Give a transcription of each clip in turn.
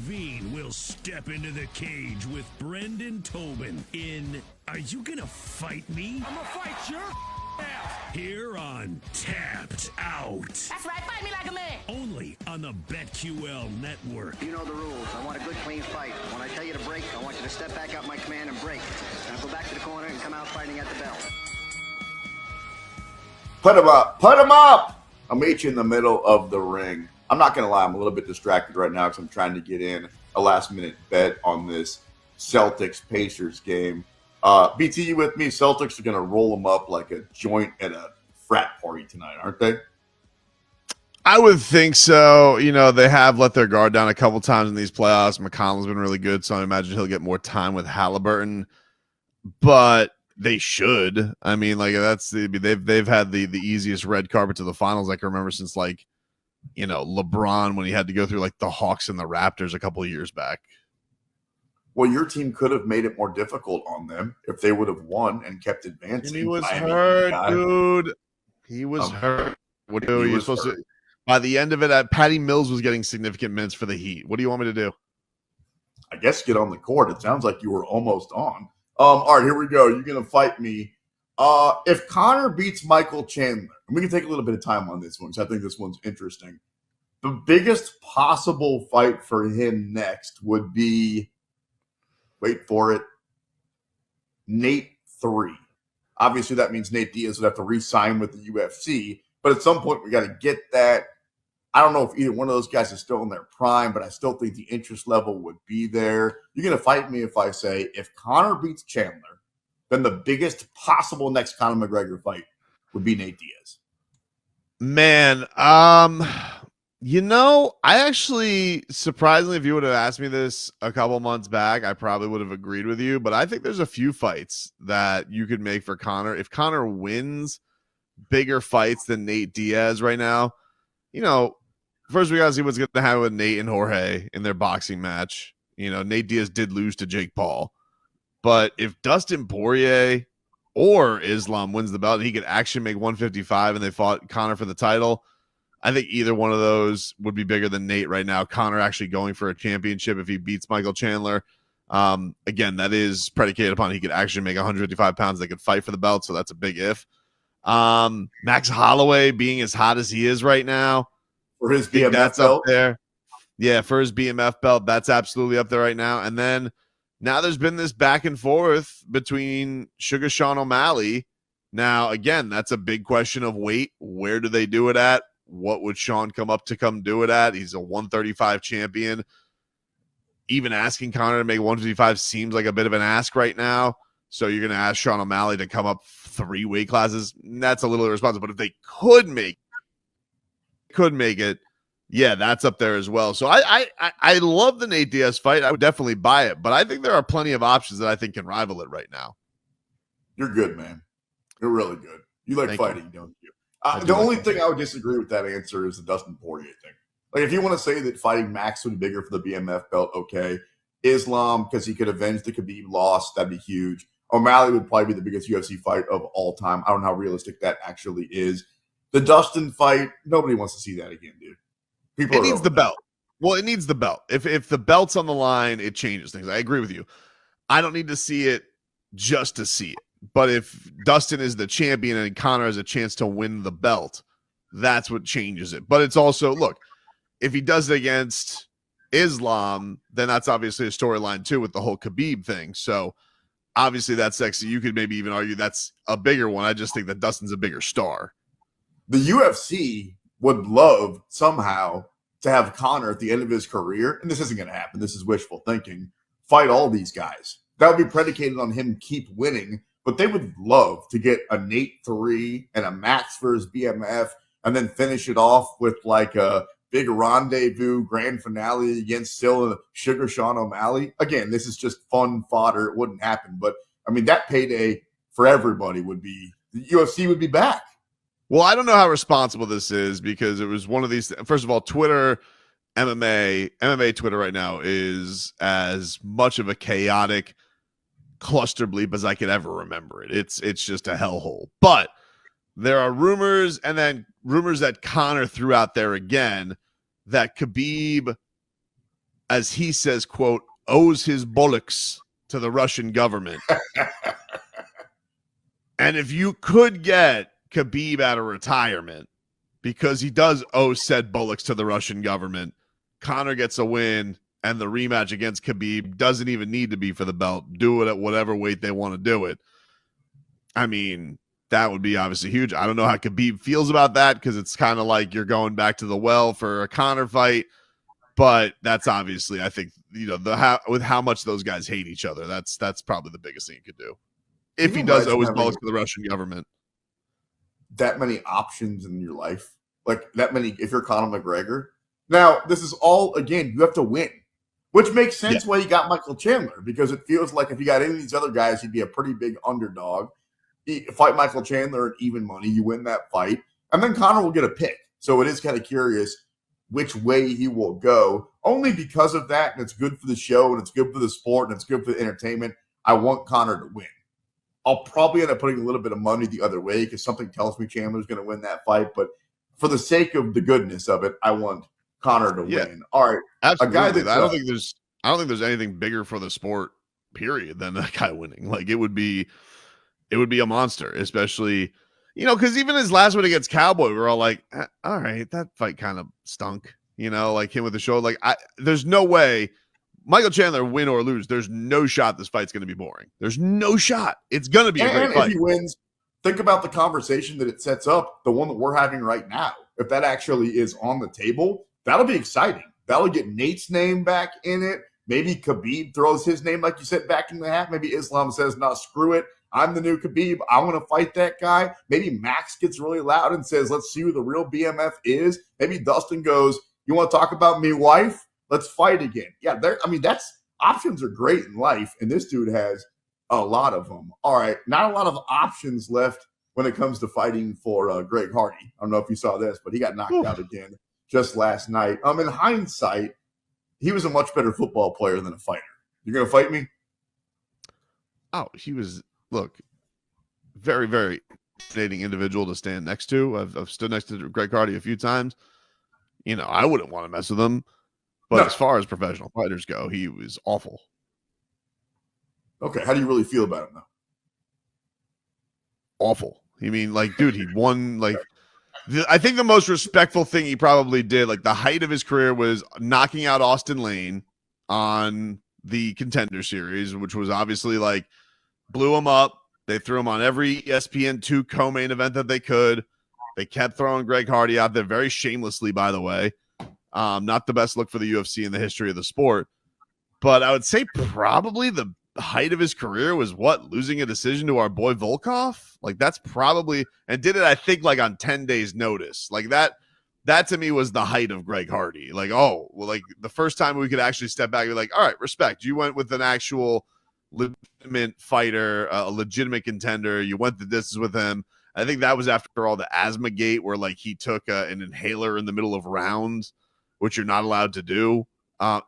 Levine will step into the cage with Brendan Tobin in Are You Gonna Fight Me? I'm gonna fight your ass. Here on Tapped Out. That's right, fight me like a man. Only on the BetQL network. You know the rules. I want a good, clean fight. When I tell you to break, I want you to step back out my command and break. Now go back to the corner and come out fighting at the bell. Put him up. Put him up. I'll meet you in the middle of the ring. I'm not going to lie. I'm a little bit distracted right now because I'm trying to get in a last-minute bet on this Celtics-Pacers game. BT, you with me? Celtics are going to roll them up like a joint at a frat party tonight, aren't they? I would think so. You know, they have let their guard down a couple times in these playoffs. McConnell's been really good, so I imagine he'll get more time with Halliburton. But they should. I mean, like they've had the easiest red carpet to the finals I can remember since LeBron when he had to go through like the Hawks and the Raptors a couple of years back. Well, your team could have made it more difficult on them if they would have won and kept advancing. And he was hurt, dude. He was hurt. What are you supposed to? By the end of it, Patty Mills was getting significant minutes for the Heat. What do you want me to do? I guess get on the court. It sounds like you were almost on. All right, here we go. You're going to fight me. If Conor beats Michael Chandler, and we can take a little bit of time on this one because I think this one's interesting. The biggest possible fight for him next would be, wait for it, Nate 3. Obviously, that means Nate Diaz would have to re-sign with the UFC, but at some point, we got to get that. I don't know if either one of those guys is still in their prime, but I still think the interest level would be there. You're going to fight me if I say if Conor beats Chandler, then the biggest possible next Conor McGregor fight would be Nate Diaz. Man, I actually, surprisingly, if you would have asked me this a couple months back, I probably would have agreed with you. But I think there's a few fights that you could make for Conor. If Conor wins bigger fights than Nate Diaz right now, first we got to see what's going to happen with Nate and Jorge in their boxing match. Nate Diaz did lose to Jake Paul. But if Dustin Poirier or Islam wins the belt and he could actually make 155 and they fought Conor for the title, I think either one of those would be bigger than Nate right now. Conor actually going for a championship if he beats Michael Chandler. Again, that is predicated upon he could actually make 155 pounds. They could fight for the belt, so that's a big if. Max Holloway being as hot as he is right now. For his BMF belt? Up there. Yeah, for his BMF belt, that's absolutely up there right now. And then now there's been this back and forth between Sugar Sean O'Malley. Now, again, that's a big question of weight. Where do they do it at? What would Sean come do it at? He's a 135 champion. Even asking Conor to make 155 seems like a bit of an ask right now. So you're going to ask Sean O'Malley to come up 3 weight classes. That's a little irresponsible. But if they could make it, yeah, that's up there as well. So I love the Nate Diaz fight. I would definitely buy it. But I think there are plenty of options that I think can rival it right now. You're good, man. You're really good. You like fighting, don't you? The only thing I would disagree with that answer is the Dustin Poirier thing. Like, if you want to say that fighting Max would be bigger for the BMF belt, okay. Islam, because he could avenge the Khabib loss, that'd be huge. O'Malley would probably be the biggest UFC fight of all time. I don't know how realistic that actually is. The Dustin fight, nobody wants to see that again, dude. It needs the belt. Well, it needs the belt. If the belt's on the line, it changes things. I agree with you. I don't need to see it just to see it. But if Dustin is the champion and Conor has a chance to win the belt, that's what changes it. But it's also, look, if he does it against Islam, then that's obviously a storyline too with the whole Khabib thing. So obviously that's sexy. You could maybe even argue that's a bigger one. I just think that Dustin's a bigger star. The UFC would love somehow to have Conor at the end of his career, and this isn't going to happen, this is wishful thinking, fight all these guys. That would be predicated on him keep winning, but they would love to get a Nate 3 and a Max versus BMF and then finish it off with like a big rendezvous grand finale against still Sugar Sean O'Malley. Again, this is just fun fodder. It wouldn't happen, but I mean, that payday for everybody would be, the UFC would be back. Well, I don't know how responsible this is because it was one of these. First of all, Twitter, MMA Twitter right now is as much of a chaotic cluster bleep as I could ever remember it. It's just a hellhole. But there are rumors, and then rumors that Conor threw out there again that Khabib as he says, quote, owes his bullocks to the Russian government. And if you could get Khabib out of retirement, because he does owe said bullocks to the Russian government, Conor gets a win, and the rematch against Khabib doesn't even need to be for the belt. Do it at whatever weight they want to do it. I mean, that would be obviously huge. I don't know how Khabib feels about that, because it's kind of like you're going back to the well for a Conor fight. But that's obviously, I think, with how much those guys hate each other, that's probably the biggest thing you could do. If he does owe his bullocks to the Russian government. That many options in your life, like that many, if you're Conor McGregor. Now, this is all, again, you have to win, which makes sense why you got Michael Chandler, because it feels like if you got any of these other guys, you'd be a pretty big underdog. You fight Michael Chandler at even money, you win that fight, and then Conor will get a pick. So it is kind of curious which way he will go, only because of that, and it's good for the show, and it's good for the sport, and it's good for the entertainment. I want Conor to win. I'll probably end up putting a little bit of money the other way because something tells me Chandler's going to win that fight. But for the sake of the goodness of it, I want Conor to win. All right, absolutely. A guy that I don't think there's anything bigger for the sport, period, than that guy winning. Like it would be a monster, especially because even his last one against Cowboy, we were all like, all right, that fight kind of stunk. Like him with the shoulder. Like there's no way. Michael Chandler, win or lose, there's no shot this fight's going to be boring. There's no shot. It's going to be a great fight. If he wins, think about the conversation that it sets up, the one that we're having right now. If that actually is on the table, that'll be exciting. That'll get Nate's name back in it. Maybe Khabib throws his name, like you said, back in the hat. Maybe Islam says, no, screw it. I'm the new Khabib. I want to fight that guy. Maybe Max gets really loud and says, let's see who the real BMF is. Maybe Dustin goes, you want to talk about me, wife? Let's fight again. Yeah, that's options are great in life, and this dude has a lot of them. All right, not a lot of options left when it comes to fighting for Greg Hardy. I don't know if you saw this, but he got knocked out again just last night. In hindsight, he was a much better football player than a fighter. You're going to fight me? Oh, he was, very, very fascinating individual to stand next to. I've stood next to Greg Hardy a few times. I wouldn't want to mess with him. But as far as professional fighters go, he was awful. Okay, how do you really feel about him, though? Awful. Dude, he won, I think the most respectful thing he probably did, the height of his career was knocking out Austin Lane on the Contender Series, which was obviously, blew him up. They threw him on every ESPN2 co-main event that they could. They kept throwing Greg Hardy out there very shamelessly, by the way. Not the best look for the UFC in the history of the sport, but I would say probably the height of his career was losing a decision to our boy Volkov. That's probably, and did it, I think, on 10 days notice. That to me was the height of Greg Hardy. The first time we could actually step back and be like, all right, respect. You went with an actual legitimate fighter, a legitimate contender. You went the distance with him. I think that was after all the asthma gate where he took an inhaler in the middle of rounds, which you're not allowed to do.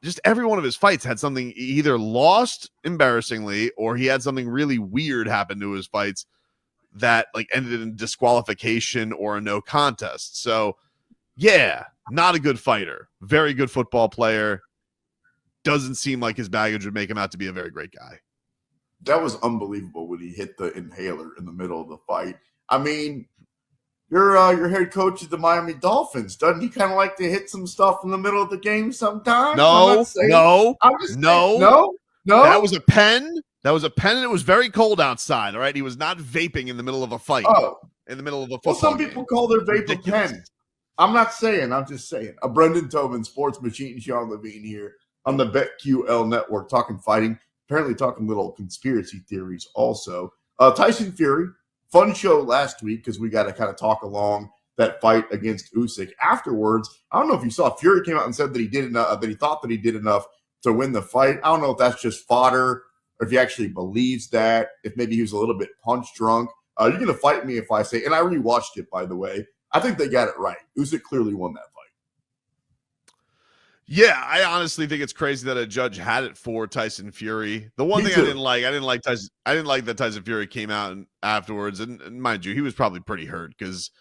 Just every one of his fights had something either lost embarrassingly or he had something really weird happen to his fights that ended in disqualification or a no contest. So yeah, not a good fighter, very good football player. Doesn't seem like his baggage would make him out to be a very great guy. That was unbelievable when he hit the inhaler in the middle of the fight. Your head coach of the Miami Dolphins. Doesn't he kind of like to hit some stuff in the middle of the game sometimes? No. No. That was a pen. And it was very cold outside, all right? He was not vaping in the middle of a fight. Oh. In the middle of a football some people call their vape a pen. I'm not saying. I'm just saying. Brendan Tobin, Sports Machine, Sean Levine here on the BetQL network, talking fighting, apparently talking little conspiracy theories also. Tyson Fury. Fun show last week because we got to kind of talk along that fight against Usyk. Afterwards, I don't know if you saw, Fury came out and said that he did enough, that he thought that he did enough to win the fight. I don't know if that's just fodder or if he actually believes that, if maybe he was a little bit punch drunk. You're going to fight me if I say, and I rewatched it, by the way. I think they got it right. Usyk clearly won that fight. Yeah, I honestly think it's crazy that a judge had it for Tyson Fury. The one thing I didn't like that Tyson Fury came out afterwards, and mind you, he was probably pretty hurt because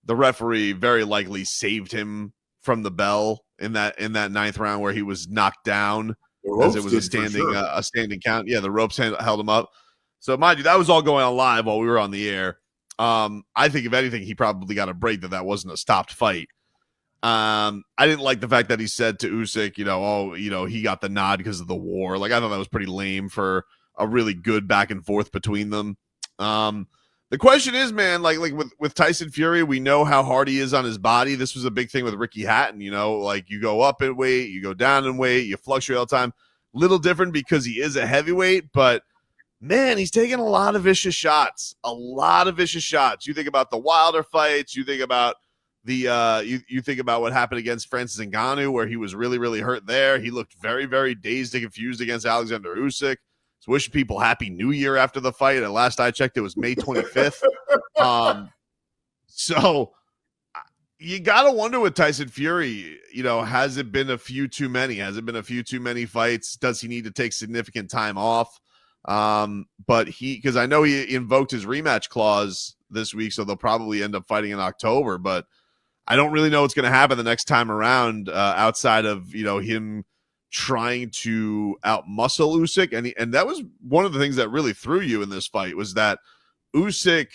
the referee very likely saved him from the bell in that ninth round where he was knocked down as it was a standing count. Yeah, the ropes held him up. So mind you, that was all going on live while we were on the air. I think if anything, he probably got a break that wasn't a stopped fight. I didn't like the fact that he said to Usyk, he got the nod because of the war. Like, I thought that was pretty lame for a really good back and forth between them. The question is, man, like with Tyson Fury, we know how hard he is on his body. This was a big thing with Ricky Hatton, like you go up in weight, you go down in weight, you fluctuate all the time. Little different because he is a heavyweight, but man, he's taking a lot of vicious shots. You think about the Wilder fights, you think about you think about what happened against Francis Ngannou, where he was really, really hurt there. He looked very, very dazed and confused against Alexander Usyk. So wishing people Happy New Year after the fight. At last I checked, it was May 25th. So you got to wonder with Tyson Fury, has it been a few too many? Has it been a few too many fights? Does he need to take significant time off? But because I know he invoked his rematch clause this week, so they'll probably end up fighting in October, but I don't really know what's going to happen the next time around, outside of, him trying to outmuscle Usyk. And that was one of the things that really threw you in this fight, was that Usyk,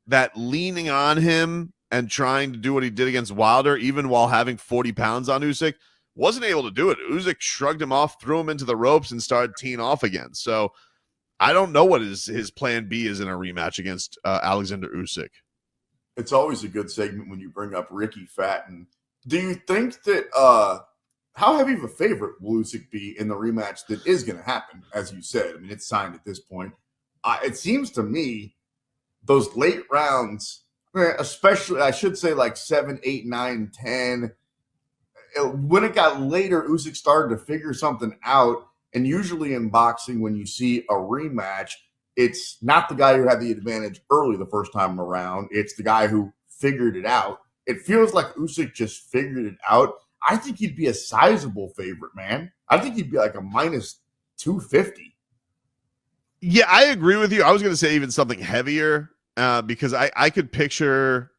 that leaning on him and trying to do what he did against Wilder, even while having 40 pounds on Usyk, wasn't able to do it. Usyk shrugged him off, threw him into the ropes, and started teeing off again. So I don't know what his plan B is in a rematch against Alexander Usyk. It's always a good segment when you bring up Ricky Hatton. Do you think that how heavy of a favorite will Usyk be in the rematch that is going to happen? As you said, I mean, it's signed at this point. It seems to me those late rounds, especially I should say like 7, 8, 9, 10. When it got later, Usyk started to figure something out. And usually in boxing, when you see a rematch, it's not the guy who had the advantage early the first time around. It's the guy who figured it out. It feels like Usyk just figured it out. I think he'd be a sizable favorite, man. I think he'd be like a minus 250. Yeah, I agree with you. I was going to say even something heavier because I could picture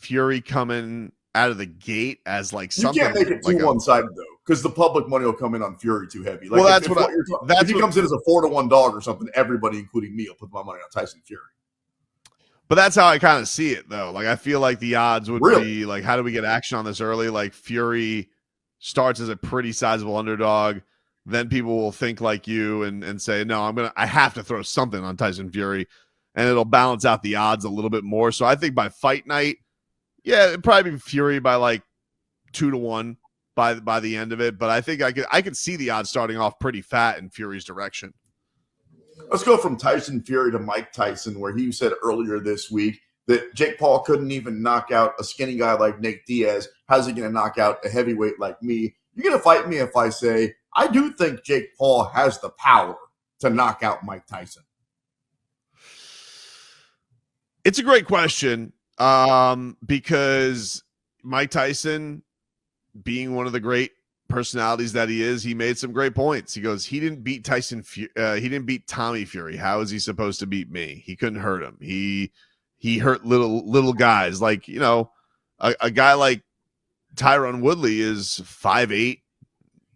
Fury coming out of the gate as like something. You can't make it too one-sided, though, because the public money will come in on Fury too heavy. Like, well, if he comes in as a 4-1 dog or something, everybody, including me, will put my money on Tyson Fury. But that's how I kind of see it, though. Like, I feel like the odds would be like, how do we get action on this early? Like, Fury starts as a pretty sizable underdog. Then people will think like you and say, no, I have to throw something on Tyson Fury, and it'll balance out the odds a little bit more. So I think by fight night, yeah, it'd probably be Fury by like 2-1 by the end of it. But I think I could see the odds starting off pretty fat in Fury's direction. Let's go from Tyson Fury to Mike Tyson, where he said earlier this week that Jake Paul couldn't even knock out a skinny guy like Nate Diaz. How's he going to knock out a heavyweight like me? You're going to fight me if I say I do think Jake Paul has the power to knock out Mike Tyson. It's a great question because Mike Tyson, being one of the great personalities that he is, he made some great points. He goes, he didn't beat he didn't beat Tommy Fury. How is he supposed to beat me? He couldn't hurt him. He hurt little guys. Like, a guy like Tyron Woodley is 5'8",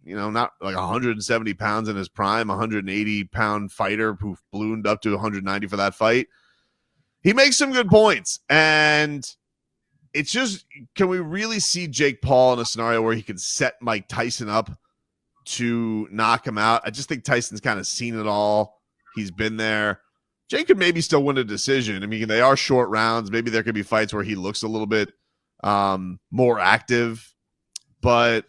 not like 170 pounds in his prime, 180-pound fighter who ballooned up to 190 for that fight. He makes some good points, and it's just, can we really see Jake Paul in a scenario where he can set Mike Tyson up to knock him out? I just think Tyson's kind of seen it all. He's been there. Jake could maybe still win a decision. I mean, they are short rounds. Maybe there could be fights where he looks a little bit more active, but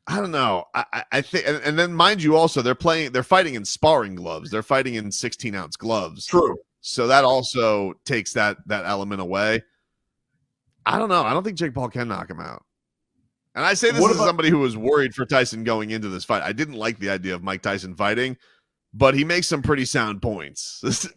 I don't know. I think, and then mind you, also they're fighting in sparring gloves. They're fighting in 16-ounce gloves. True. So that also takes that element away. I don't know. I don't think Jake Paul can knock him out. And I say this as somebody who was worried for Tyson going into this fight. I didn't like the idea of Mike Tyson fighting, but he makes some pretty sound points.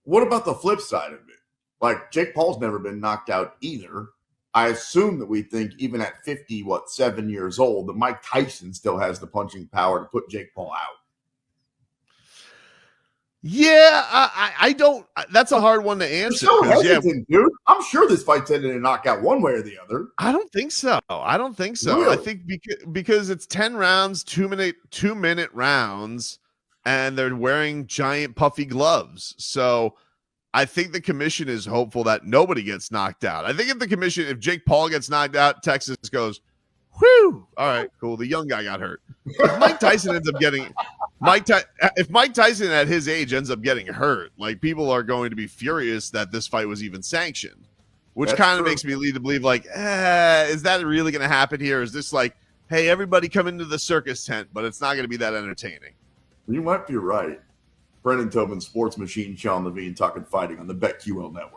What about the flip side of it? Like, Jake Paul's never been knocked out either. I assume that we think even at 7 years old, that Mike Tyson still has the punching power to put Jake Paul out. Yeah, I don't. That's a hard one to answer. You're so 'Cause, hesitant, dude. I'm sure this fight's ended in a knockout one way or the other. I don't think so. Really? I think because it's 10 rounds, 2-minute rounds, and they're wearing giant puffy gloves. So I think the commission is hopeful that nobody gets knocked out. I think if Jake Paul gets knocked out, Texas goes, whew, all right, cool. The young guy got hurt. If Mike Tyson if Mike Tyson at his age ends up getting hurt, like, people are going to be furious that this fight was even sanctioned, which kind of makes me lead to believe, like, is that really going to happen here? Is this like, hey, everybody come into the circus tent, but it's not going to be that entertaining? You might be right. Brendan Tobin, Sports Machine, Sean Levine, talking fighting on the BetQL Network.